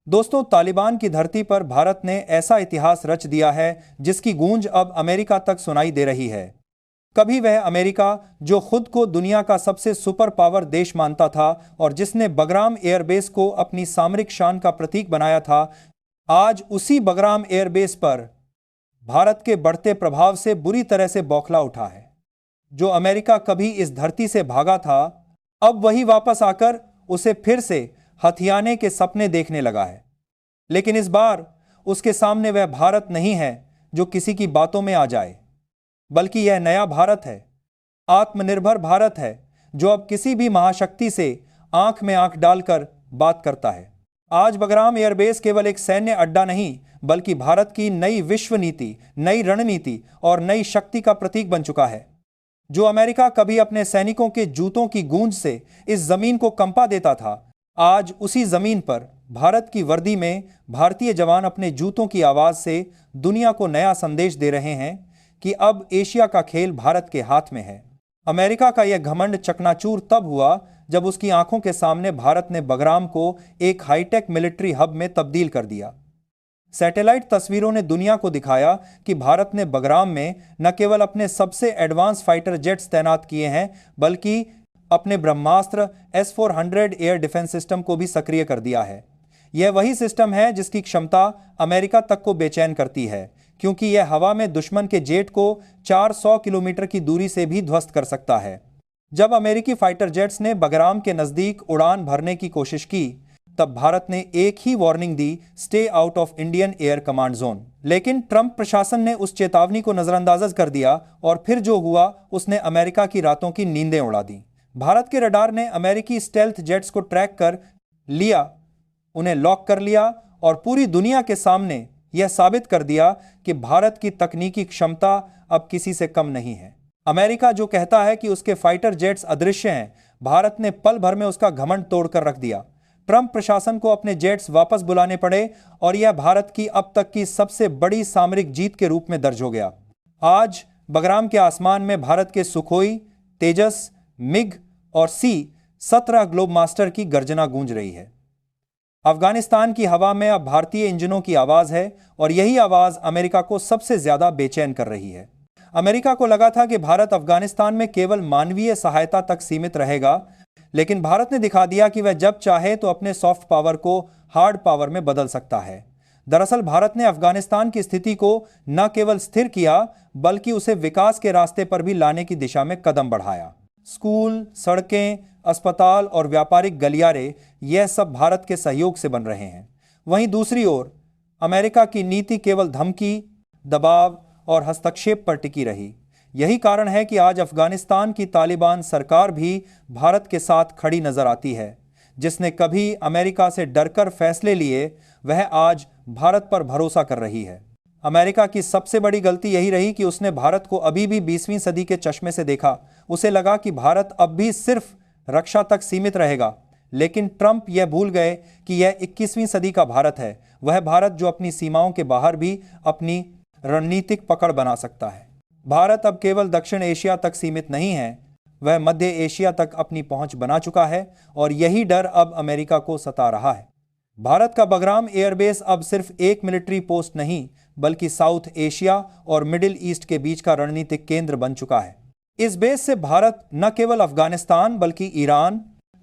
दोस्तों, तालिबान की धरती पर भारत ने ऐसा इतिहास रच दिया है जिसकी गूंज अब अमेरिका तक सुनाई दे रही है। कभी वह अमेरिका जो खुद को दुनिया का सबसे सुपर पावर देश मानता था और जिसने बगराम एयरबेस को अपनी सामरिक शान का प्रतीक बनाया था, आज उसी बगराम एयरबेस पर भारत के बढ़ते प्रभाव से बुरी तरह से बौखला उठा है। जो अमेरिका कभी इस धरती से भागा था, अब वही वापस आकर उसे फिर से हथियाने के सपने देखने लगा है। लेकिन इस बार उसके सामने वह भारत नहीं है जो किसी की बातों में आ जाए, बल्कि यह नया भारत है, आत्मनिर्भर भारत है, जो अब किसी भी महाशक्ति से आंख में आंख डालकर बात करता है। आज बगराम एयरबेस केवल एक सैन्य अड्डा नहीं, बल्कि भारत की नई विश्व नीति, नई रणनीति और नई शक्ति का प्रतीक बन चुका है। जो अमेरिका कभी अपने सैनिकों के जूतों की गूंज से इस जमीन को कंपा देता था, आज उसी जमीन पर भारत की वर्दी में भारतीय जवान अपने जूतों की आवाज से दुनिया को नया संदेश दे रहे हैं कि अब एशिया का खेल भारत के हाथ में है। अमेरिका का यह घमंड चकनाचूर तब हुआ जब उसकी आंखों के सामने भारत ने बगराम को एक हाईटेक मिलिट्री हब में तब्दील कर दिया। सैटेलाइट तस्वीरों ने दुनिया को दिखाया कि भारत ने बगराम में न केवल अपने सबसे एडवांस फाइटर जेट्स तैनात किए हैं, बल्कि अपने ब्रह्मास्त्र S-400 एयर डिफेंस सिस्टम को भी सक्रिय कर दिया है। यह वही सिस्टम है जिसकी क्षमता अमेरिका तक को बेचैन करती है, क्योंकि यह हवा में दुश्मन के जेट को 400 किलोमीटर की दूरी से भी ध्वस्त कर सकता है। जब अमेरिकी फाइटर जेट्स ने बगराम के नजदीक उड़ान भरने की कोशिश की, तब भारत ने एक ही वार्निंग दी, stay out of Indian air command zone. लेकिन ट्रंप प्रशासन ने उस चेतावनी को नजरअंदाज कर दिया और फिर जो हुआ उसने अमेरिका की रातों की नींदें उड़ा दी। भारत के रडार ने अमेरिकी स्टेल्थ जेट्स को ट्रैक कर लिया, उन्हें लॉक कर लिया और पूरी दुनिया के सामने यह साबित कर दिया कि भारत की तकनीकी क्षमता अब किसी से कम नहीं है। अमेरिका जो कहता है कि उसके फाइटर जेट्स अदृश्य हैं, भारत ने पल भर में उसका घमंड तोड़कर रख दिया। ट्रंप प्रशासन को अपने जेट्स वापस बुलाने पड़े और यह भारत की अब तक की सबसे बड़ी सामरिक जीत के रूप में दर्ज हो गया। आज बगराम के आसमान में भारत के सुखोई, तेजस, मिग और C-17 ग्लोब मास्टर की गर्जना गूंज रही है। अफगानिस्तान की हवा में अब भारतीय इंजनों की आवाज है और यही आवाज अमेरिका को सबसे ज्यादा बेचैन कर रही है। अमेरिका को लगा था कि भारत अफगानिस्तान में केवल मानवीय सहायता तक सीमित रहेगा, लेकिन भारत ने दिखा दिया कि वह जब चाहे तो अपने सॉफ्ट पावर को हार्ड पावर में बदल सकता है। दरअसल भारत ने अफगानिस्तान की स्थिति को न केवल स्थिर किया, बल्कि उसे विकास के रास्ते पर भी लाने की दिशा में कदम बढ़ाया। स्कूल, सड़कें, अस्पताल और व्यापारिक गलियारे, यह सब भारत के सहयोग से बन रहे हैं। वहीं दूसरी ओर अमेरिका की नीति केवल धमकी, दबाव और हस्तक्षेप पर टिकी रही। यही कारण है कि आज अफगानिस्तान की तालिबान सरकार भी भारत के साथ खड़ी नजर आती है। जिसने कभी अमेरिका से डरकर फैसले लिए, वह आज भारत पर भरोसा कर रही है। अमेरिका की सबसे बड़ी गलती यही रही कि उसने भारत को अभी भी 20वीं सदी के चश्मे से देखा। उसे लगा कि भारत अब भी सिर्फ रक्षा तक सीमित रहेगा, लेकिन ट्रंप यह भूल गए कि यह 21वीं सदी का भारत है, वह भारत जो अपनी सीमाओं के बाहर भी अपनी रणनीतिक पकड़ बना सकता है। भारत अब केवल दक्षिण एशिया तक सीमित नहीं है, वह मध्य एशिया तक अपनी पहुंच बना चुका है और यही डर अब अमेरिका को सता रहा है। भारत का बगराम एयरबेस अब सिर्फ एक मिलिट्री पोस्ट नहीं, बल्कि साउथ एशिया और मिडिल ईस्ट के बीच का रणनीतिक केंद्र बन चुका है। इस बेस से भारत न केवल अफगानिस्तान बल्कि ईरान,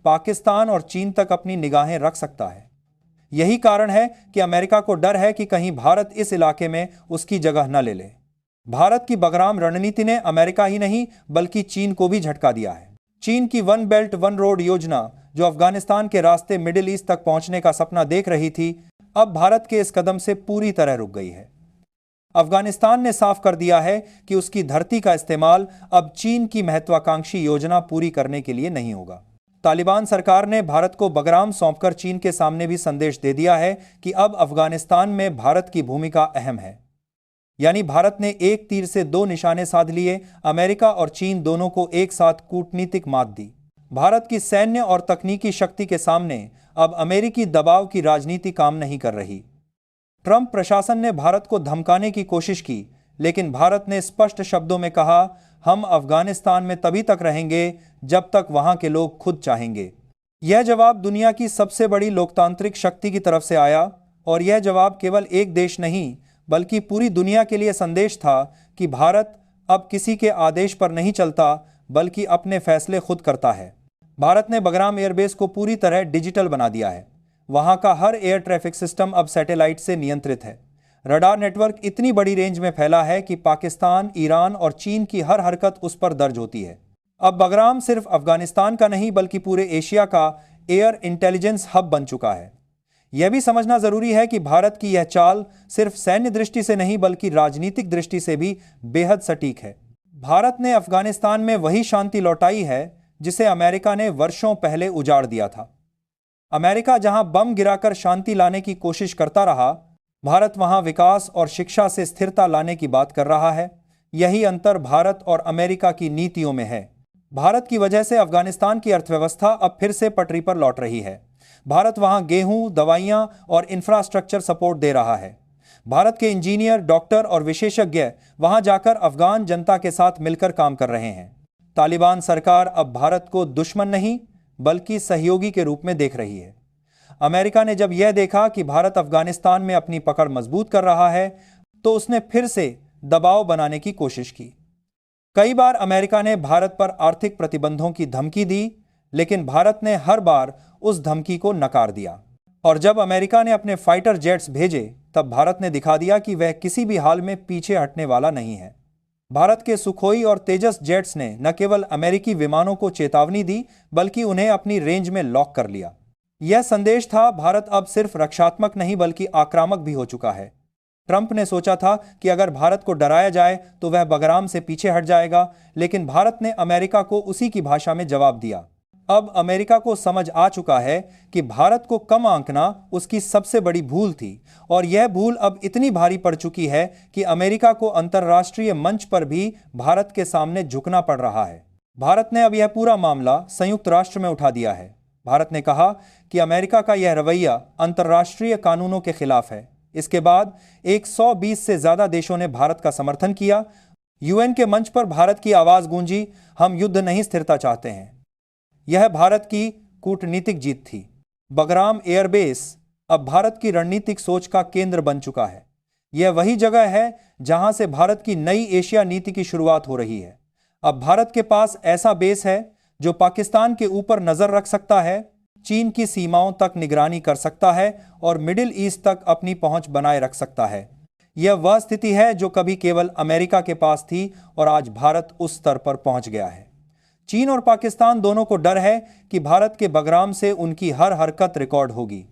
पाकिस्तान और चीन तक अपनी निगाहें रख सकता है। यही कारण है कि अमेरिका को डर है कि कहीं भारत इस इलाके में उसकी जगह न ले ले। भारत की बगराम रणनीति ने अमेरिका ही नहीं बल्कि चीन को भी झटका दिया है। चीन की वन बेल्ट वन रोड योजना, जो अफगानिस्तान के रास्ते मिडिल ईस्ट तक पहुंचने का सपना देख रही थी, अब भारत के इस कदम से पूरी तरह रुक गई है। अफगानिस्तान ने साफ कर दिया है कि उसकी धरती का इस्तेमाल अब चीन की महत्वाकांक्षी योजना पूरी करने के लिए नहीं होगा। तालिबान सरकार ने भारत को बगराम सौंपकर चीन के सामने भी संदेश दे दिया है कि अब अफगानिस्तान में भारत की भूमिका अहम है। यानी भारत ने एक तीर से दो निशाने साध लिए, अमेरिका और चीन दोनों को एक साथ कूटनीतिक मात दी। भारत की सैन्य और तकनीकी शक्ति के सामने अब अमेरिकी दबाव की राजनीति काम नहीं कर रही। ट्रंप प्रशासन ने भारत को धमकाने की कोशिश की, लेकिन भारत ने स्पष्ट शब्दों में कहा, हम अफगानिस्तान में तभी तक रहेंगे जब तक वहां के लोग खुद चाहेंगे। यह जवाब दुनिया की सबसे बड़ी लोकतांत्रिक शक्ति की तरफ से आया और यह जवाब केवल एक देश नहीं बल्कि पूरी दुनिया के लिए संदेश था कि भारत अब किसी के आदेश पर नहीं चलता बल्कि अपने फैसले खुद करता है। भारत ने बगराम एयरबेस को पूरी तरह डिजिटल बना दिया है। वहां का हर एयर ट्रैफिक सिस्टम अब सैटेलाइट से नियंत्रित है। रडार नेटवर्क इतनी बड़ी रेंज में फैला है कि पाकिस्तान, ईरान और चीन की हर हरकत उस पर दर्ज होती है। अब बगराम सिर्फ अफगानिस्तान का नहीं बल्कि पूरे एशिया का एयर इंटेलिजेंस हब बन चुका है। यह भी समझना जरूरी है कि भारत की यह चाल सिर्फ सैन्य दृष्टि से नहीं बल्कि राजनीतिक दृष्टि से भी बेहद सटीक है। भारत ने अफगानिस्तान में वही शांति लौटाई है जिसे अमेरिका ने वर्षों पहले उजाड़ दिया था। अमेरिका जहां बम गिराकर शांति लाने की कोशिश करता रहा, भारत वहां विकास और शिक्षा से स्थिरता लाने की बात कर रहा है। यही अंतर भारत और अमेरिका की नीतियों में है। भारत की वजह से अफगानिस्तान की अर्थव्यवस्था अब फिर से पटरी पर लौट रही है। भारत वहां गेहूं, दवाइयां और इंफ्रास्ट्रक्चर सपोर्ट दे रहा है। भारत के इंजीनियर, डॉक्टर और विशेषज्ञ वहां जाकर अफगान जनता के साथ मिलकर काम कर रहे हैं। तालिबान सरकार अब भारत को दुश्मन नहीं बल्कि सहयोगी के रूप में देख रही है। अमेरिका ने जब यह देखा कि भारत अफगानिस्तान में अपनी पकड़ मजबूत कर रहा है तो उसने फिर से दबाव बनाने की कोशिश की। कई बार अमेरिका ने भारत पर आर्थिक प्रतिबंधों की धमकी दी, लेकिन भारत ने हर बार उस धमकी को नकार दिया। और जब अमेरिका ने अपने फाइटर जेट्स भेजे तब भारत ने दिखा दिया कि वह किसी भी हाल में पीछे हटने वाला नहीं है। भारत के सुखोई और तेजस जेट्स ने न केवल अमेरिकी विमानों को चेतावनी दी बल्कि उन्हें अपनी रेंज में लॉक कर लिया। यह संदेश था, भारत अब सिर्फ रक्षात्मक नहीं बल्कि आक्रामक भी हो चुका है। ट्रंप ने सोचा था कि अगर भारत को डराया जाए तो वह बगराम से पीछे हट जाएगा, लेकिन भारत ने अमेरिका को उसी की भाषा में जवाब दिया। अब अमेरिका को समझ आ चुका है कि भारत को कम आंकना उसकी सबसे बड़ी भूल थी और यह भूल अब इतनी भारी पड़ चुकी है कि अमेरिका को अंतर्राष्ट्रीय मंच पर भी भारत के सामने झुकना पड़ रहा है। भारत ने अब यह पूरा मामला संयुक्त राष्ट्र में उठा दिया है। भारत ने कहा कि अमेरिका का यह रवैया अंतर्राष्ट्रीय कानूनों के खिलाफ है। इसके बाद 120 से ज्यादा देशों ने भारत का समर्थन किया। यूएन के मंच पर भारत की आवाज गूंजी, हम युद्ध नहीं स्थिरता चाहते हैं। यह भारत की कूटनीतिक जीत थी। बगराम एयरबेस अब भारत की रणनीतिक सोच का केंद्र बन चुका है। यह वही जगह है जहां से भारत की नई एशिया नीति की शुरुआत हो रही है। अब भारत के पास ऐसा बेस है जो पाकिस्तान के ऊपर नजर रख सकता है, चीन की सीमाओं तक निगरानी कर सकता है और मिडिल ईस्ट तक अपनी पहुंच बनाए रख सकता है। यह वह स्थिति है जो कभी केवल अमेरिका के पास थी और आज भारत उस स्तर पर पहुंच गया है। चीन और पाकिस्तान दोनों को डर है कि भारत के बगराम से उनकी हर हरकत रिकॉर्ड होगी।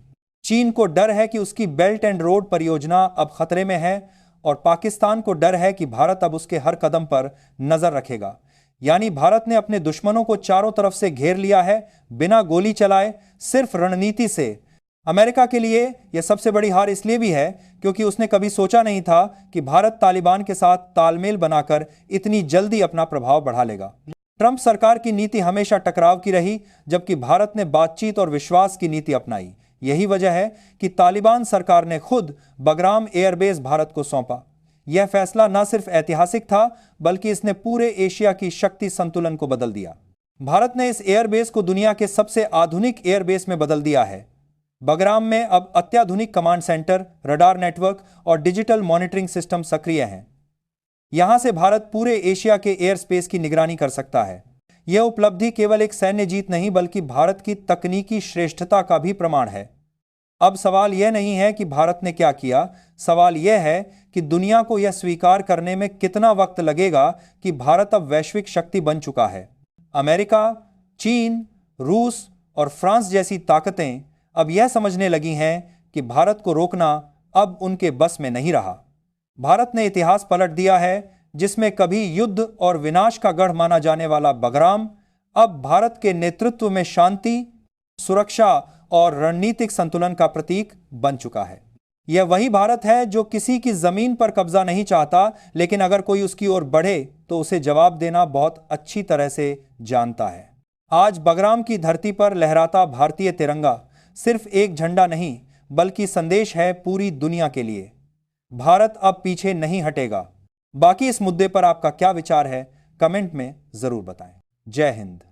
चीन को डर है कि उसकी बेल्ट एंड रोड परियोजना अब खतरे में है और पाकिस्तान को डर है कि भारत अब उसके हर कदम पर नजर रखेगा। यानी भारत ने अपने दुश्मनों को चारों तरफ से घेर लिया है, बिना गोली चलाए, सिर्फ रणनीति से। अमेरिका के लिए यह सबसे बड़ी हार इसलिए भी है क्योंकि उसने कभी सोचा नहीं था कि भारत तालिबान के साथ तालमेल बनाकर इतनी जल्दी अपना प्रभाव बढ़ा लेगा। ट्रंप सरकार की नीति हमेशा टकराव की रही, जबकि भारत ने बातचीत और विश्वास की नीति अपनाई। यही वजह है कि तालिबान सरकार ने खुद बगराम एयरबेस भारत को सौंपा। यह फैसला न सिर्फ ऐतिहासिक था बल्कि इसने पूरे एशिया की शक्ति संतुलन को बदल दिया। भारत ने इस एयरबेस को दुनिया के सबसे आधुनिक एयरबेस में बदल दिया है। बगराम में अब अत्याधुनिक कमांड सेंटर, रडार नेटवर्क और डिजिटल मॉनिटरिंग सिस्टम सक्रिय हैं। यहां से भारत पूरे एशिया के एयर स्पेस की निगरानी कर सकता है। यह उपलब्धि केवल एक सैन्य जीत नहीं बल्कि भारत की तकनीकी श्रेष्ठता का भी प्रमाण है। अब सवाल यह नहीं है कि भारत ने क्या किया, सवाल यह है कि दुनिया को यह स्वीकार करने में कितना वक्त लगेगा कि भारत अब वैश्विक शक्ति बन चुका है। अमेरिका, चीन, रूस और फ्रांस जैसी ताकतें अब यह समझने लगी हैं कि भारत को रोकना अब उनके बस में नहीं रहा। भारत ने इतिहास पलट दिया है, जिसमें कभी युद्ध और विनाश का गढ़ माना जाने वाला बगराम अब भारत के नेतृत्व में शांति, सुरक्षा और रणनीतिक संतुलन का प्रतीक बन चुका है। यह वही भारत है जो किसी की जमीन पर कब्जा नहीं चाहता, लेकिन अगर कोई उसकी ओर बढ़े तो उसे जवाब देना बहुत अच्छी तरह से जानता है। आज बगराम की धरती पर लहराता भारतीय तिरंगा सिर्फ एक झंडा नहीं बल्कि संदेश है पूरी दुनिया के लिए। भारत अब पीछे नहीं हटेगा। बाकी इस मुद्दे पर आपका क्या विचार है, कमेंट में जरूर बताएं। जय हिंद।